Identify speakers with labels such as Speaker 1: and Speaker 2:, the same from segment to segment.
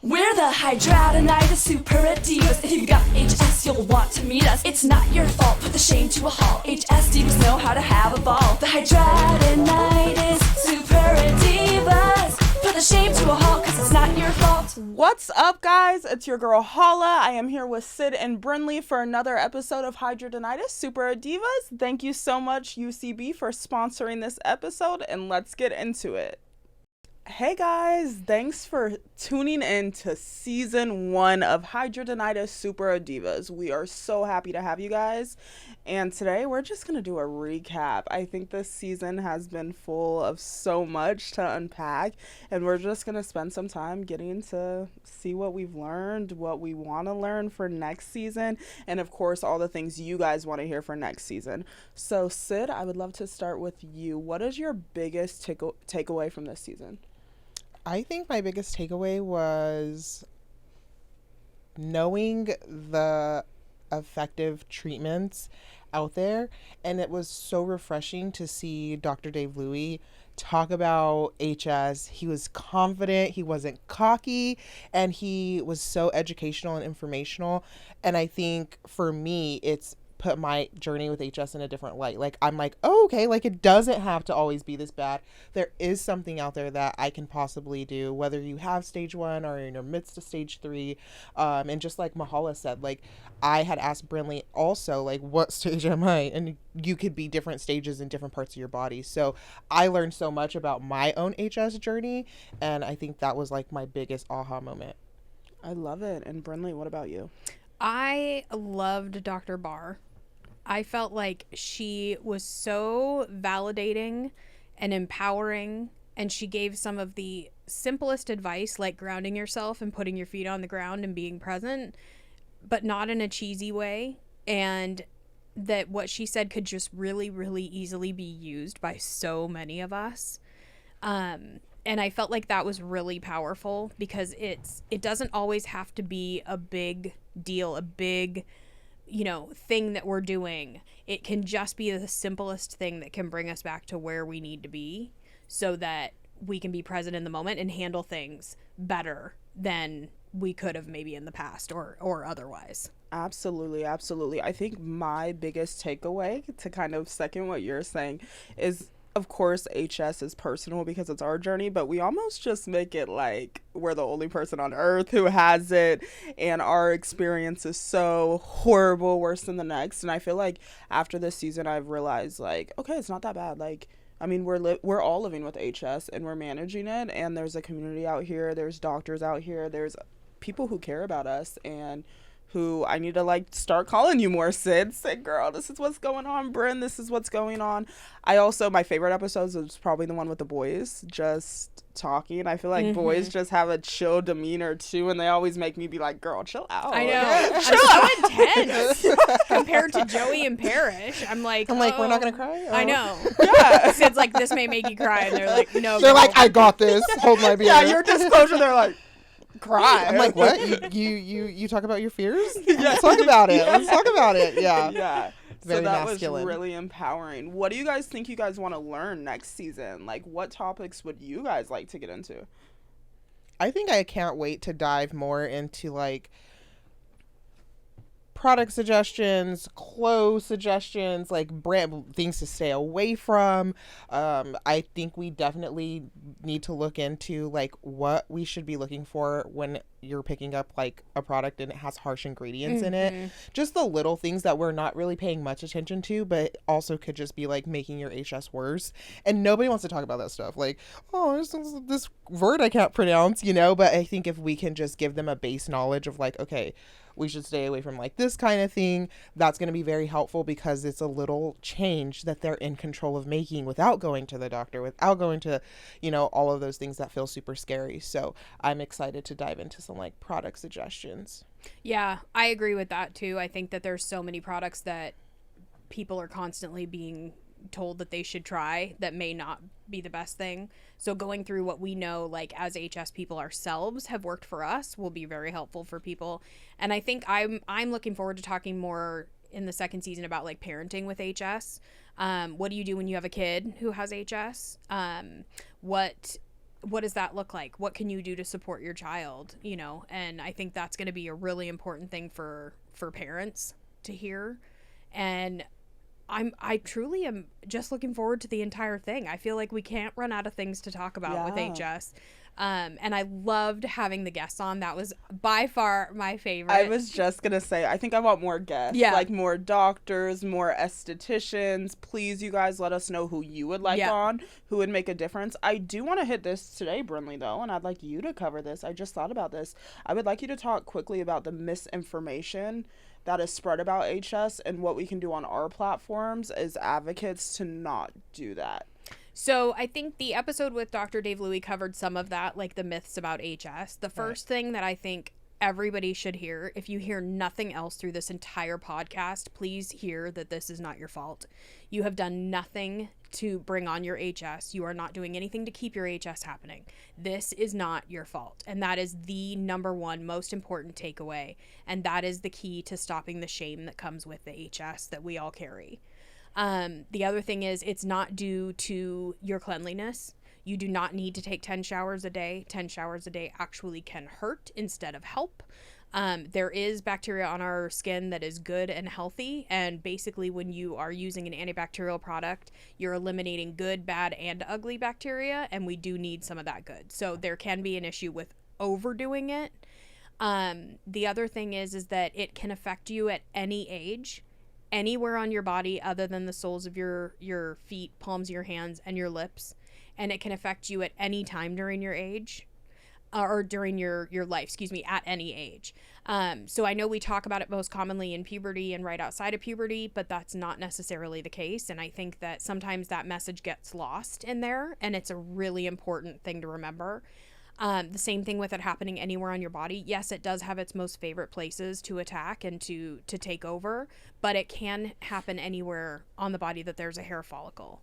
Speaker 1: We're the hydradenitis super divas. If you've got HS, you'll want to meet us. It's not your fault, put the shame to a halt. HS divas know how to have a ball. The hydradenitis super divas. Put the shame to a halt, cause it's not your fault.
Speaker 2: What's up, guys? It's your girl Hala. I am here with Sid and Brinley for another episode of Hydradenitis Super Divas. Thank you so much, UCB, for sponsoring this episode, and let's get into it. Hey guys, thanks for tuning in to season 1 of Hydradenitis Super Divas. We are so happy to have you guys, and today we're just going to do a recap. I think this season has been full of so much to unpack, and we're just going to spend some time getting to see what we've learned, what we want to learn for next season, and of course all the things you guys want to hear for next season. So Sid, I would love to start with you. What is your biggest takeaway from this season?
Speaker 3: I think my biggest takeaway was knowing the effective treatments out there, and it was so refreshing to see Dr. Daveluy talk about HS. He was confident, he wasn't cocky, and he was so educational and informational. And I think for me, it's put my journey with HS in a different light. Like, I'm like, oh, okay, like it doesn't have to always be this bad. There is something out there that I can possibly do, whether you have stage 1 or in your midst of stage 3. And just like Mahala said, like I had asked Brinley also, like, what stage am I? And you could be different stages in different parts of your body. So I learned so much about my own HS journey. And I think that was like my biggest aha moment.
Speaker 2: I love it. And Brinley, what about you?
Speaker 4: I loved Dr. Barr. I felt like she was so validating and empowering, and she gave some of the simplest advice, like grounding yourself and putting your feet on the ground and being present, but not in a cheesy way, and that what she said could just really, really easily be used by so many of us. And I felt like that was really powerful because it doesn't always have to be a big deal, a big thing that we're doing. It can just be the simplest thing that can bring us back to where we need to be so that we can be present in the moment and handle things better than we could have maybe in the past or otherwise.
Speaker 2: Absolutely. I think my biggest takeaway, to kind of second what you're saying, is of course HS is personal because it's our journey, but we almost just make it like we're the only person on earth who has it, and our experience is so horrible, worse than the next. And I feel like after this season I've realized, like, okay, it's not that bad. Like, I mean, we're all living with HS and we're managing it, and there's a community out here, there's doctors out here, there's people who care about us, and who I need to like start calling you more, Sid. Say, girl, this is what's going on, Bryn, this is what's going on. I also, my favorite episodes was probably the one with the boys just talking. I feel like boys just have a chill demeanor too, and they always make me be like, girl, chill out.
Speaker 4: I know. I'm so intense compared to Joey and Parrish. I'm like,
Speaker 3: we're not gonna cry?
Speaker 4: I know.
Speaker 2: Yeah.
Speaker 4: Sid's like, this may make you cry, and they're like, no.
Speaker 3: They're like, I got this. Hold my beer.
Speaker 2: Yeah, your disclosure, they're like, cry.
Speaker 3: I'm like, what? You talk about your fears?
Speaker 2: Yeah.
Speaker 3: Let's talk about it. Let's talk about it. Yeah.
Speaker 2: Yeah.
Speaker 3: Very
Speaker 2: so that
Speaker 3: masculine.
Speaker 2: was really empowering. What do you guys think you guys want to learn next season? Like, what topics would you guys like to get into?
Speaker 3: I think I can't wait to dive more into like product suggestions, clothes suggestions, like brand things to stay away from. I think we definitely need to look into like what we should be looking for when you're picking up like a product and it has harsh ingredients in it. Just the little things that we're not really paying much attention to, but also could just be like making your HS worse. And nobody wants to talk about that stuff. Like, oh, this word I can't pronounce, but I think if we can just give them a base knowledge of like, okay, we should stay away from like this kind of thing, that's going to be very helpful because it's a little change that they're in control of making without going to the doctor, without going to, all of those things that feel super scary. So I'm excited to dive into some like product suggestions.
Speaker 4: Yeah, I agree with that too. I think that there's so many products that people are constantly being told that they should try that may not be the best thing. So going through what we know, like as HS people ourselves have worked for us, will be very helpful for people. And I think I'm looking forward to talking more in the second season about like parenting with HS. What do you do when you have a kid who has HS? What what does that look like? What can you do to support your child? You know, and I think that's going to be a really important thing for parents to hear. And I truly am just looking forward to the entire thing. I feel like we can't run out of things to talk about with HS. And I loved having the guests on. That was by far my favorite.
Speaker 2: I was just going to say, I think I want more guests.
Speaker 4: Yeah.
Speaker 2: Like more doctors, more estheticians. Please, you guys, let us know who you would like on, who would make a difference. I do want to hit this today, Brinley, though, and I'd like you to cover this. I just thought about this. I would like you to talk quickly about the misinformation that is spread about HS and what we can do on our platforms as advocates to not do that.
Speaker 4: So I think the episode with Dr. Daveluy covered some of that, like the myths about HS. The first thing that I think everybody should hear, if you hear nothing else through this entire podcast, please hear that this is not your fault. You have done nothing to bring on your HS. You are not doing anything to keep your HS happening. This is not your fault. And that is the number one most important takeaway. And that is the key to stopping the shame that comes with the HS that we all carry. The other thing is, it's not due to your cleanliness. You do not need to take 10 showers a day. 10 showers a day actually can hurt instead of help. There is bacteria on our skin that is good and healthy. And basically, when you are using an antibacterial product, you're eliminating good, bad, and ugly bacteria. And we do need some of that good. So there can be an issue with overdoing it. The other thing is that it can affect you at any age, anywhere on your body other than the soles of your feet, palms of your hands, and your lips. And it can affect you at any time during your age. Or during your life, at any age. So I know we talk about it most commonly in puberty and right outside of puberty, but that's not necessarily the case. And I think that sometimes that message gets lost in there, and it's a really important thing to remember. The same thing with it happening anywhere on your body. Yes, it does have its most favorite places to attack and to take over, but it can happen anywhere on the body that there's a hair follicle.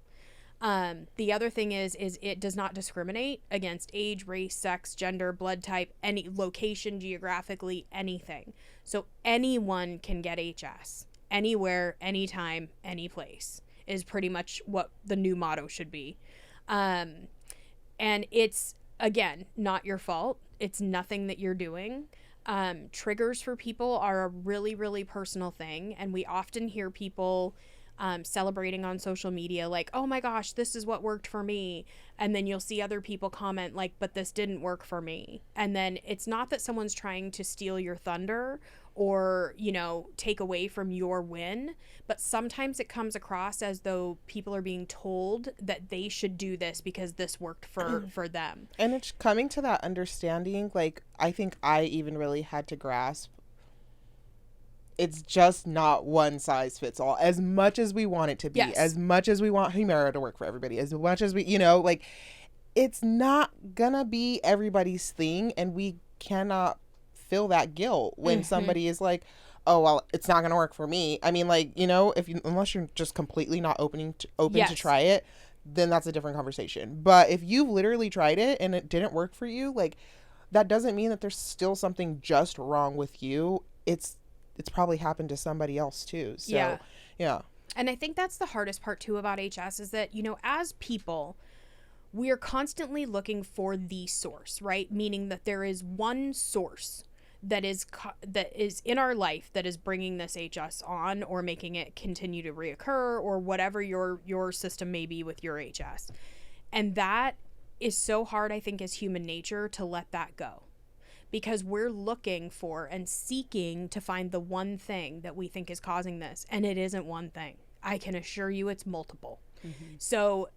Speaker 4: The other thing is it does not discriminate against age, race, sex, gender, blood type, any location, geographically, anything. So anyone can get HS. Anywhere, anytime, any place is pretty much what the new motto should be. And it's, again, not your fault. It's nothing that you're doing. Triggers for people are a really, really personal thing. And we often hear people celebrating on social media like, oh my gosh, this is what worked for me. And then you'll see other people comment like, but this didn't work for me. And then it's not that someone's trying to steal your thunder or, take away from your win, but sometimes it comes across as though people are being told that they should do this because this worked for them.
Speaker 3: And it's coming to that understanding, like, I think I even really had to grasp it's just not one size fits all. As much as we want it to be,
Speaker 4: yes.
Speaker 3: As much as we want Humira to work for everybody, as much as we, like, it's not gonna be everybody's thing, and we cannot feel that guilt when somebody is like, oh, well, it's not gonna work for me. I mean, like, unless you're just completely not open to try it, then that's a different conversation. But if you've literally tried it and it didn't work for you, like, that doesn't mean that there's still something just wrong with you. It's probably happened to somebody else too. So, yeah.
Speaker 4: And I think that's the hardest part too about HS is that, as people, we are constantly looking for the source, right? Meaning that there is one source that is in our life that is bringing this HS on or making it continue to reoccur or whatever your system may be with your HS. And that is so hard, I think, as human nature to let that go. Because we're looking for and seeking to find the one thing that we think is causing this. And it isn't one thing. I can assure you it's multiple. Mm-hmm. So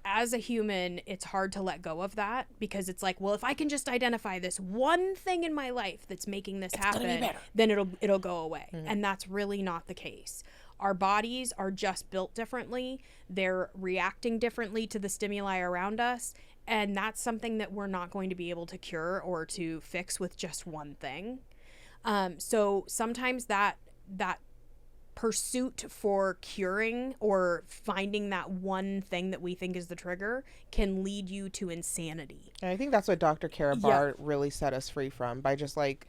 Speaker 4: as a human, it's hard to let go of that because it's like, well, if I can just identify this one thing in my life that's making this happen, then it'll go away. Mm-hmm. And that's really not the case. Our bodies are just built differently. They're reacting differently to the stimuli around us. And that's something that we're not going to be able to cure or to fix with just one thing. So sometimes that pursuit for curing or finding that one thing that we think is the trigger can lead you to insanity.
Speaker 3: And I think that's what Dr. Kara Barr really set us free from by just like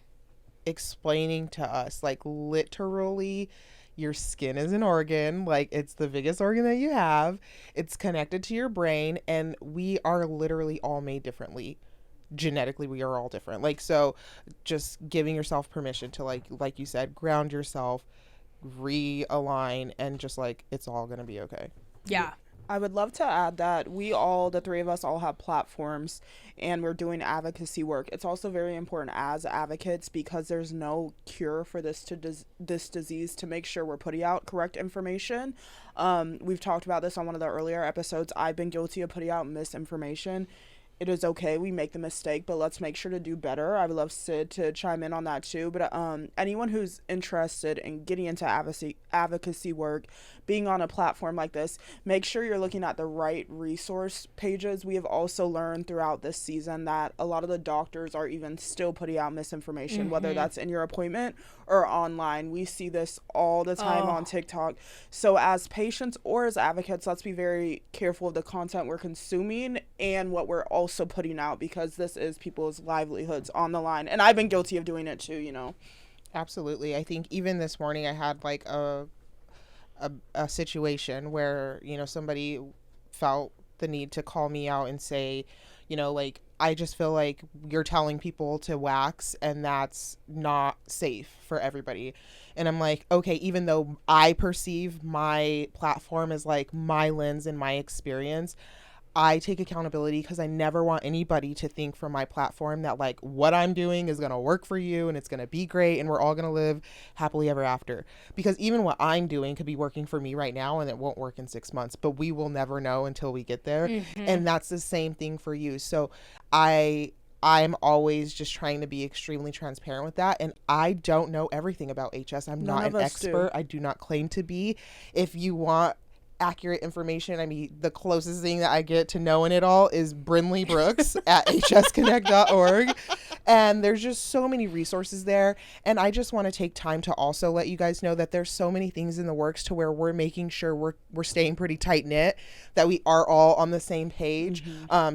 Speaker 3: explaining to us, like literally Your skin is an organ. Like, it's the biggest organ that you have. It's connected to your brain, and we are literally all made differently. Genetically, we are all different. Like, so just giving yourself permission to, like you said, ground yourself, realign, and just like, it's all gonna be okay.
Speaker 4: Yeah.
Speaker 2: I would love to add that we all, the three of us, all have platforms and we're doing advocacy work. It's also very important as advocates, because there's no cure for this disease, to make sure we're putting out correct information. We've talked about this on one of the earlier episodes. I've been guilty of putting out misinformation. It is okay, we make the mistake, but let's make sure to do better. I would love Sid to chime in on that too. But anyone who's interested in getting into advocacy work, being on a platform like this, make sure you're looking at the right resource pages. We have also learned throughout this season that a lot of the doctors are even still putting out misinformation, whether that's in your appointment or online. We see this all the time on TikTok. So as patients or as advocates, let's be very careful of the content we're consuming and what we're also putting out, because this is people's livelihoods on the line. And I've been guilty of doing it too, you know.
Speaker 3: Absolutely. I think even this morning I had like a situation where, you know, somebody felt the need to call me out and say, you know, like, I just feel like you're telling people to wax and that's not safe for everybody. And I'm like, okay, even though I perceive my platform as like my lens and my experience, I take accountability, because I never want anybody to think from my platform that like what I'm doing is going to work for you and it's going to be great and we're all going to live happily ever after. Because even what I'm doing could be working for me right now and it won't work in 6 months, but we will never know until we get there. And that's the same thing for you. So I'm always just trying to be extremely transparent with that. And I don't know everything about HS. I'm not an expert. I do not claim to be. If you want accurate information, I mean, the closest thing that I get to knowing it all is Brinley Brooks at hsconnect.org. And there's just so many resources there. And I just want to take time to also let you guys know that there's so many things in the works to where we're making sure we're staying pretty tight knit, that we are all on the same page.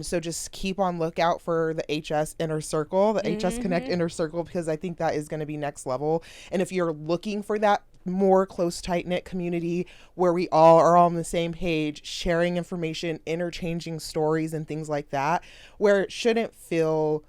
Speaker 3: So just keep on lookout for the HS Inner Circle, the HS Connect Inner Circle, because I think that is going to be next level. And if you're looking for that more close, tight-knit community where we all are on the same page, sharing information, interchanging stories and things like that, where it shouldn't feel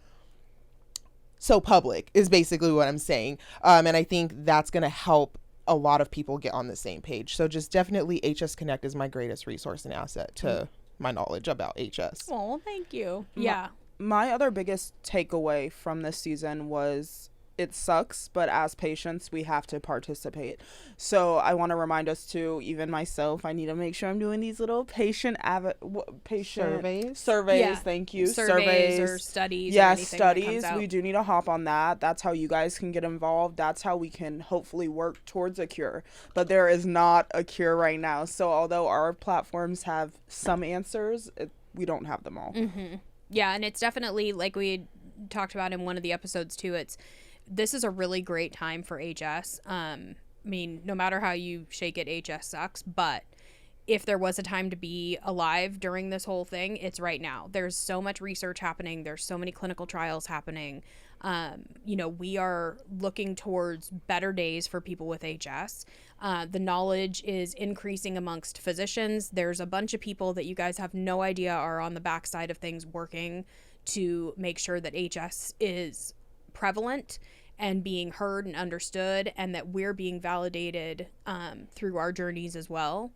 Speaker 3: so public, is basically what I'm saying. And I think that's going to help a lot of people get on the same page. So just definitely HS Connect is my greatest resource and asset to my knowledge about HS.
Speaker 4: Oh, thank you. Yeah.
Speaker 2: My other biggest takeaway from this season was, it sucks, but as patients, we have to participate. So I want to remind us too, even myself, I need to make sure I'm doing these little patient surveys.
Speaker 4: Yeah.
Speaker 2: Thank you.
Speaker 4: Surveys or studies.
Speaker 2: Yeah,
Speaker 4: or anything that comes
Speaker 2: studies.
Speaker 4: out.
Speaker 2: We do need to hop on that. That's how you guys can get involved. That's how we can hopefully work towards a cure. But there is not a cure right now. So although our platforms have some answers, we don't have them all.
Speaker 4: Yeah, and it's definitely, like we had talked about in one of the episodes too, this is a really great time for HS. I mean, no matter how you shake it, HS sucks. But if there was a time to be alive during this whole thing, it's right now. There's so much research happening. There's so many clinical trials happening. You know, we are looking towards better days for people with HS. The knowledge is increasing amongst physicians. There's a bunch of people that you guys have no idea are on the backside of things working to make sure that HS is prevalent and being heard and understood, and that we're being validated through our journeys as well.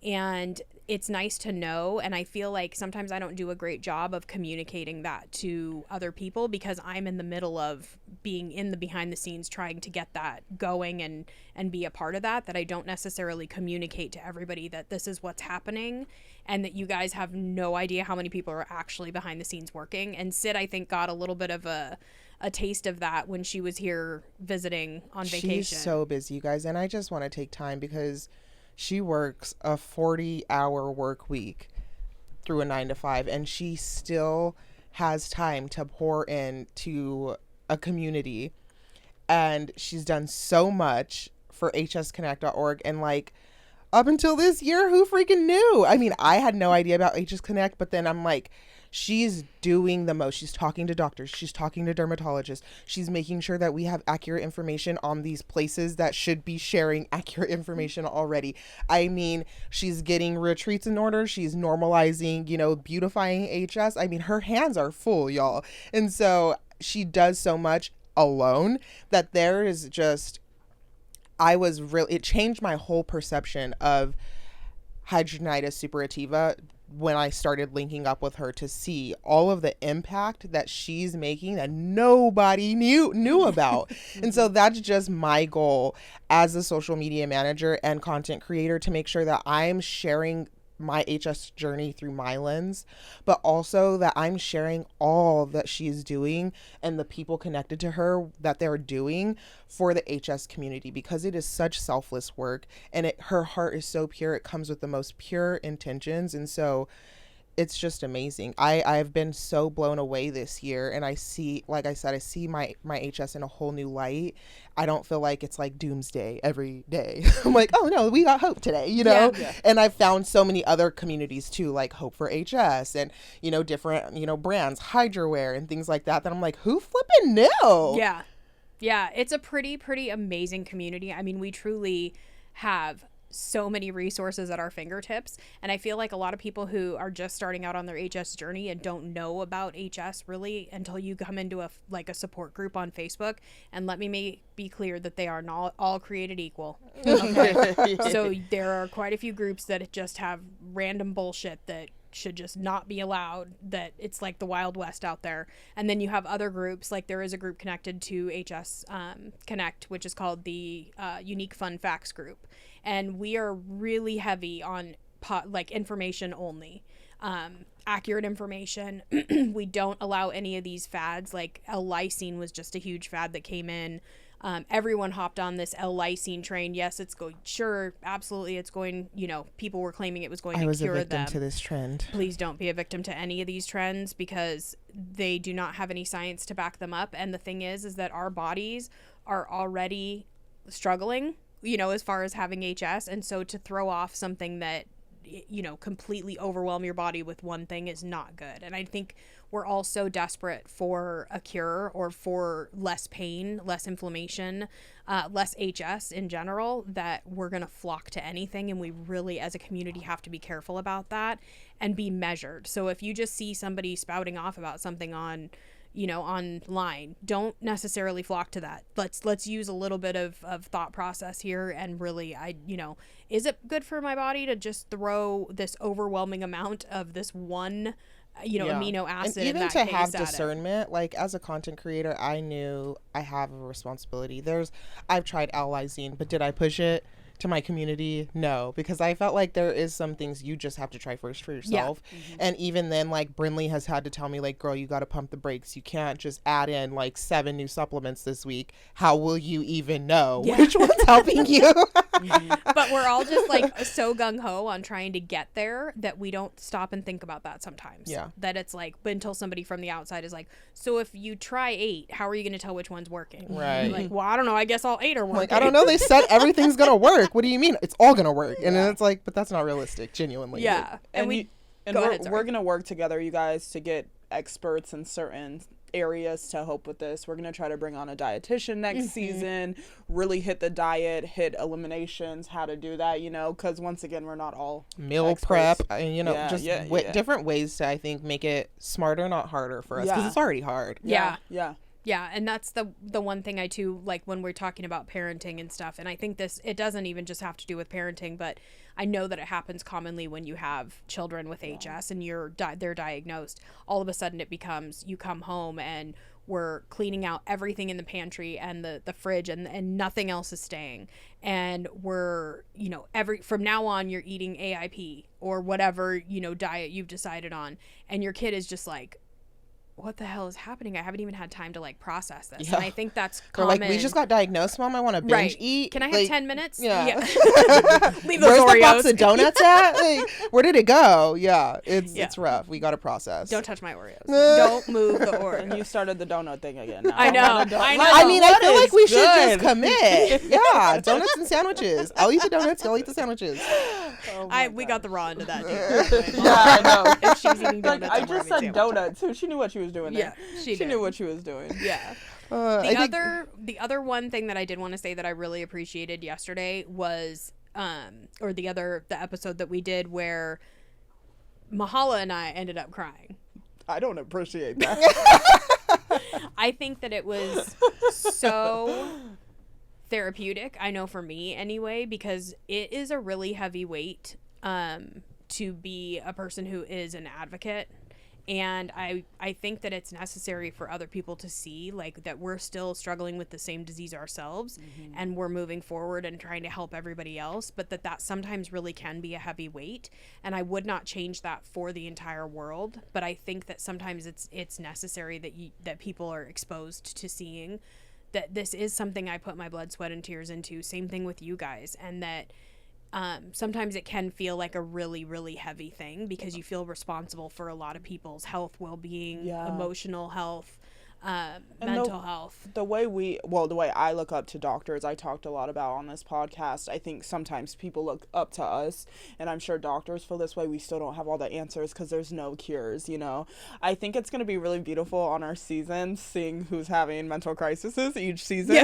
Speaker 4: And it's nice to know, and I feel like sometimes I don't do a great job of communicating that to other people, because I'm in the middle of being in the behind the scenes trying to get that going and be a part of that I don't necessarily communicate to everybody that this is what's happening, and that you guys have no idea how many people are actually behind the scenes working. And Sid, I think, got a little bit of a taste of that when she was here visiting on vacation.
Speaker 3: She's so busy, you guys, and I just want to take time, because she works a 40-hour work week through a 9 to 5, and she still has time to pour into a community. And she's done so much for hsconnect.org. And like, up until this year, who freaking knew? I mean, I had no idea about HS Connect, but then I'm like, she's doing the most. She's talking to doctors. She's talking to dermatologists. She's making sure that we have accurate information on these places that should be sharing accurate information already. I mean, she's getting retreats in order. She's normalizing, beautifying HS. I mean, her hands are full, y'all. And so she does so much alone that there is just, it changed my whole perception of hidradenitis suppurativa when I started linking up with her to see all of the impact that she's making that nobody knew about. And so that's just my goal as a social media manager and content creator, to make sure that I'm sharing my HS journey through my lens, but also that I'm sharing all that she's doing and the people connected to her that they're doing for the HS community, because it is such selfless work, and her heart is so pure. It comes with the most pure intentions. And so it's just amazing. I've been so blown away this year, and I see, like I said, I see my HS in a whole new light. I don't feel like it's like doomsday every day. I'm like, oh no, we got hope today,
Speaker 4: Yeah.
Speaker 3: And I've found so many other communities too, like Hope for HS and, different, brands, Hydraware and things like that I'm like, who flipping knew?
Speaker 4: Yeah. Yeah. It's a pretty amazing community. I mean, we truly have so many resources at our fingertips, and I feel like a lot of people who are just starting out on their HS journey and don't know about HS really until you come into a support group on Facebook. And let me be clear that they are not all created equal. Okay? So there are quite a few groups that just have random bullshit that should just not be allowed, that it's like the Wild West out there. And then you have other groups, like there is a group connected to HS Connect, which is called the Unique Fun Facts group, and we are really heavy on information only, accurate information. We don't allow any of these fads. Like L-lysine was just a huge fad that came in. Everyone hopped on this L-lysine train. Yes, it's going. Sure, absolutely, it's going. People were claiming it was going to cure them.
Speaker 3: I was a victim to this trend.
Speaker 4: Please don't be a victim to any of these trends, because they do not have any science to back them up. And the thing is that our bodies are already struggling, as far as having HS, and so to throw off something that completely overwhelm your body with one thing is not good. And I think we're all so desperate for a cure, or for less pain, less inflammation, less HS in general, that we're going to flock to anything. And we really, as a community, have to be careful about that and be measured. So if you just see somebody spouting off about something online, don't necessarily flock to that. Let's use a little bit of thought process here, and really, is it good for my body to just throw this overwhelming amount of this one amino acid,
Speaker 3: and even
Speaker 4: in that
Speaker 3: to
Speaker 4: case,
Speaker 3: have
Speaker 4: at it?
Speaker 3: discernment, like as a content creator, I knew I have a responsibility. I've tried L-lysine, but did I push it to my community? No, because I felt like there is some things you just have to try first for yourself. Yeah. Mm-hmm. And even then, like Brinley has had to tell me, like, girl, you got to pump the brakes. You can't just add in like 7 new supplements this week. How will you even know which one's helping you?
Speaker 4: Mm-hmm. But we're all just like so gung-ho on trying to get there that we don't stop and think about that sometimes.
Speaker 3: Yeah.
Speaker 4: That it's like, but until somebody from the outside is like, so if you try 8, how are you going to tell which one's working?
Speaker 3: Right.
Speaker 4: Like, well, I don't know. I guess all 8 are working.
Speaker 3: Like, I don't know. They said everything's going to work. What do you mean? It's all going to work. And then it's like, but that's not realistic, genuinely.
Speaker 4: Yeah.
Speaker 2: And we're going to work together, you guys, to get experts in certain areas to help with this. We're going to try to bring on a dietitian next season, really hit the diet, hit eliminations, how to do that, because once again, we're not all
Speaker 3: meal
Speaker 2: experts.
Speaker 3: prep, and different ways to, I think, make it smarter, not harder for us, because it's already hard.
Speaker 4: Yeah.
Speaker 2: Yeah,
Speaker 4: and that's the one thing I too like when we're talking about parenting and stuff. And I think it doesn't even just have to do with parenting, but I know that it happens commonly when you have children with HS and they're diagnosed. All of a sudden it becomes, you come home and we're cleaning out everything in the pantry and the fridge, and nothing else is staying. And we're, from now on you're eating AIP or whatever, diet you've decided on. And your kid is just like, what the hell is happening? I haven't even had time to process this. Yeah. And I think that's common.
Speaker 3: They're like, we just got diagnosed, Mom. I want to binge eat.
Speaker 4: Can I have 10 minutes?
Speaker 3: Yeah.
Speaker 4: Leave those
Speaker 3: Where's
Speaker 4: Oreos.
Speaker 3: the box of donuts at? Where did it go? Yeah, it's rough. We got to process.
Speaker 4: Don't touch my Oreos. Don't move the Oreos.
Speaker 2: And you started the donut thing again. Now.
Speaker 4: I know.
Speaker 3: I mean, I feel like we should just commit. Yeah, donuts and sandwiches. I'll eat the donuts. Y'all eat the sandwiches.
Speaker 4: We got the raw end of that deal.
Speaker 2: Yeah, I know.
Speaker 4: If she's eating
Speaker 2: Like,
Speaker 4: donuts,
Speaker 2: I
Speaker 4: I'm
Speaker 2: just
Speaker 4: grabbing
Speaker 2: said
Speaker 4: sandwich.
Speaker 2: donuts too. She knew what she was doing there.
Speaker 4: Yeah,
Speaker 2: she
Speaker 4: did.
Speaker 2: knew what she was doing.
Speaker 4: Yeah.
Speaker 3: I think-
Speaker 4: The other one thing that I did want to say that I really appreciated yesterday was the episode that we did where Mahala and I ended up crying.
Speaker 2: I don't appreciate that.
Speaker 4: I think that it was so therapeutic, I know for me anyway, because it is a really heavy weight to be a person who is an advocate. And I think that it's necessary for other people to see, like, that we're still struggling with the same disease ourselves, and we're moving forward and trying to help everybody else, but that sometimes really can be a heavy weight. And I would not change that for the entire world, but I think that sometimes it's necessary that people are exposed to seeing that this is something I put my blood, sweat, and tears into. Same thing with you guys, and that sometimes it can feel like a really, really heavy thing because you feel responsible for a lot of people's health, well-being, emotional health, mental health.
Speaker 2: The way I look up to doctors, I talked a lot about on this podcast. I think sometimes people look up to us, and I'm sure doctors feel this way. We still don't have all the answers because there's no cures, you know. I think it's going to be really beautiful on our season, seeing who's having mental crises each season,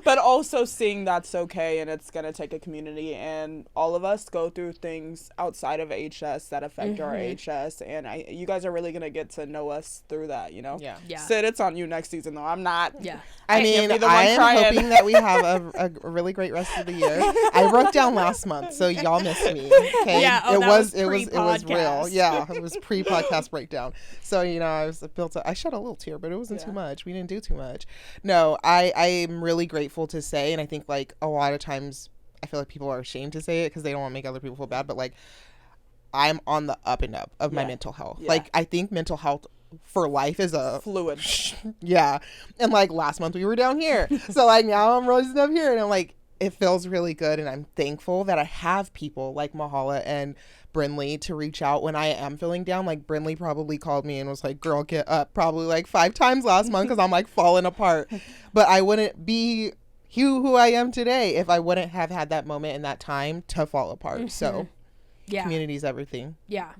Speaker 2: but also seeing that's okay, and it's going to take a community, and all of us go through things outside of HS that affect our HS, and you guys are really going to get to know us through that, you know.
Speaker 4: Yeah.
Speaker 2: Sid, it's on you next season, though. I'm not.
Speaker 4: Yeah.
Speaker 3: I mean, I am hoping that we have a really great rest of the year. I wrote down last month, so y'all missed me. Okay?
Speaker 4: Yeah,
Speaker 3: it was
Speaker 4: pre-podcast.
Speaker 3: real. Yeah, it was pre-podcast breakdown. So I shed a little tear, but it wasn't too much. We didn't do too much. No, I am really grateful to say, and I think like a lot of times I feel like people are ashamed to say it because they don't want to make other people feel bad, but like I'm on the up and up of my mental health.
Speaker 2: Yeah.
Speaker 3: Like I think mental health for life is a
Speaker 2: fluid.
Speaker 3: Yeah. And like last month we were down here. So like now I'm rising up here and I'm like, it feels really good. And I'm thankful that I have people like Mahala and Brinley to reach out when I am feeling down. Like Brinley probably called me and was like, girl, get up, probably like 5 times last month because I'm like falling apart. But I wouldn't be who I am today if I wouldn't have had that moment in that time to fall apart. So community is everything.
Speaker 4: Yeah.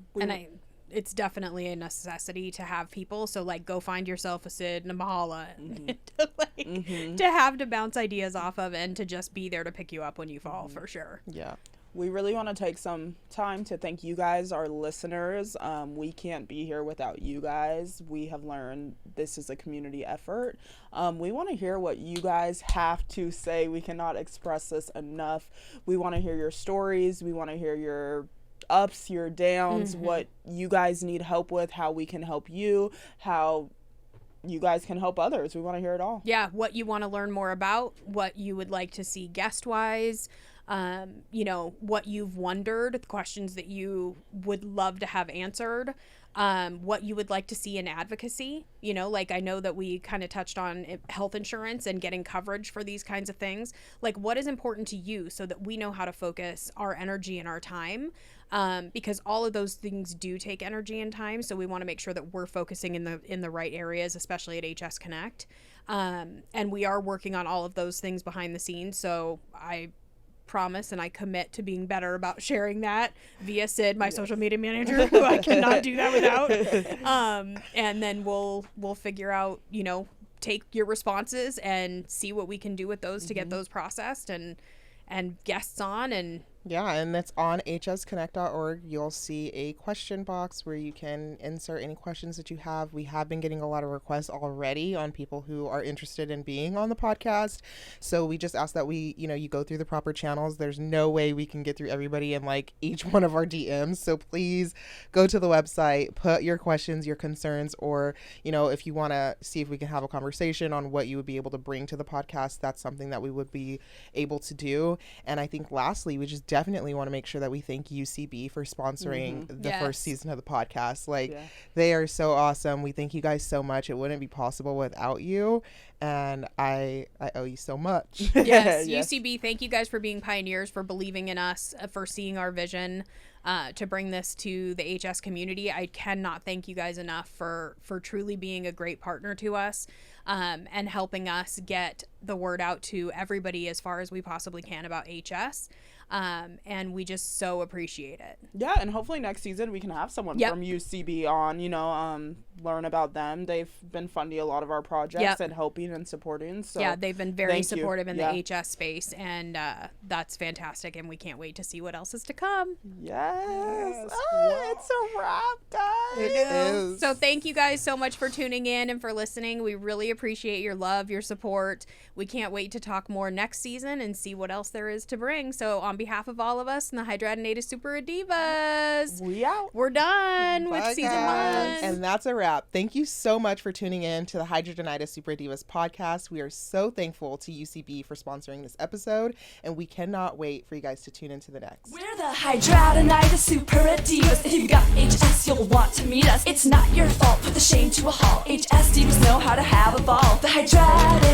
Speaker 4: It's definitely a necessity to have people. So like go find yourself a Sid and a Mahala to have to bounce ideas off of and to just be there to pick you up when you fall for sure.
Speaker 3: Yeah.
Speaker 2: We really want to take some time to thank you guys, our listeners. We can't be here without you guys. We have learned this is a community effort. We want to hear what you guys have to say. We cannot express this enough. We want to hear your stories. We want to hear your ups, your downs, what you guys need help with, how we can help you, how you guys can help others. We want to hear it all.
Speaker 4: Yeah, what you want to learn more about, what you would like to see guest-wise, what you've wondered, the questions that you would love to have answered, what you would like to see in advocacy. You know, like I know that we kind of touched on health insurance and getting coverage for these kinds of things. Like what is important to you so that we know how to focus our energy and our time, because all of those things do take energy and time. So we want to make sure that we're focusing in the right areas, especially at HS Connect. And we are working on all of those things behind the scenes. So I promise and I commit to being better about sharing that via Sid, my social media manager, who I cannot do that without. And then we'll figure out, take your responses and see what we can do with those to get those processed and guests on. And
Speaker 3: yeah, and that's on hsconnect.org. You'll see a question box where you can insert any questions that you have. We have been getting a lot of requests already on people who are interested in being on the podcast. So we just ask that you go through the proper channels. There's no way we can get through everybody in like each one of our DMs. So please go to the website, put your questions, your concerns, or, if you want to see if we can have a conversation on what you would be able to bring to the podcast, that's something that we would be able to do. And I think lastly, we just definitely want to make sure that we thank UCB for sponsoring the first season of the podcast. They are so awesome. We thank you guys so much. It wouldn't be possible without you, and I owe you so much.
Speaker 4: Yes, UCB, thank you guys for being pioneers, for believing in us, for seeing our vision to bring this to the HS community. I cannot thank you guys enough for truly being a great partner to us, and helping us get the word out to everybody as far as we possibly can about HS. And we just so appreciate it.
Speaker 2: Yeah, and hopefully next season we can have someone
Speaker 4: Yep.
Speaker 2: from UCB on, learn about them. They've been funding a lot of our projects
Speaker 4: Yep.
Speaker 2: and helping and supporting. So
Speaker 4: Yeah, they've been very
Speaker 2: thank you.
Speaker 4: supportive in
Speaker 2: Yeah.
Speaker 4: the HS space, and that's fantastic, and we can't wait to see what else is to come.
Speaker 2: Yes.
Speaker 3: Wow.
Speaker 2: It's a wrap, guys.
Speaker 3: It is.
Speaker 4: So thank you guys so much for tuning in and for listening. We really appreciate your love, your support. We can't wait to talk more next season and see what else there is to bring. So on behalf of all of us and the Hydradinated Super Divas,
Speaker 2: We out.
Speaker 4: we're done with
Speaker 3: Bye,
Speaker 4: season
Speaker 3: guys.
Speaker 4: 1.
Speaker 3: And that's a wrap. Thank you so much for tuning in to the Hydradenitis Super Divas podcast. We are so thankful to UCB for sponsoring this episode, and we cannot wait for you guys to tune into the next.
Speaker 1: We're the Hydradenitis Super Divas. If you've got HS, you'll want to meet us. It's not your fault, put the shame to a halt. HS divas know how to have a ball. The Hydradenitis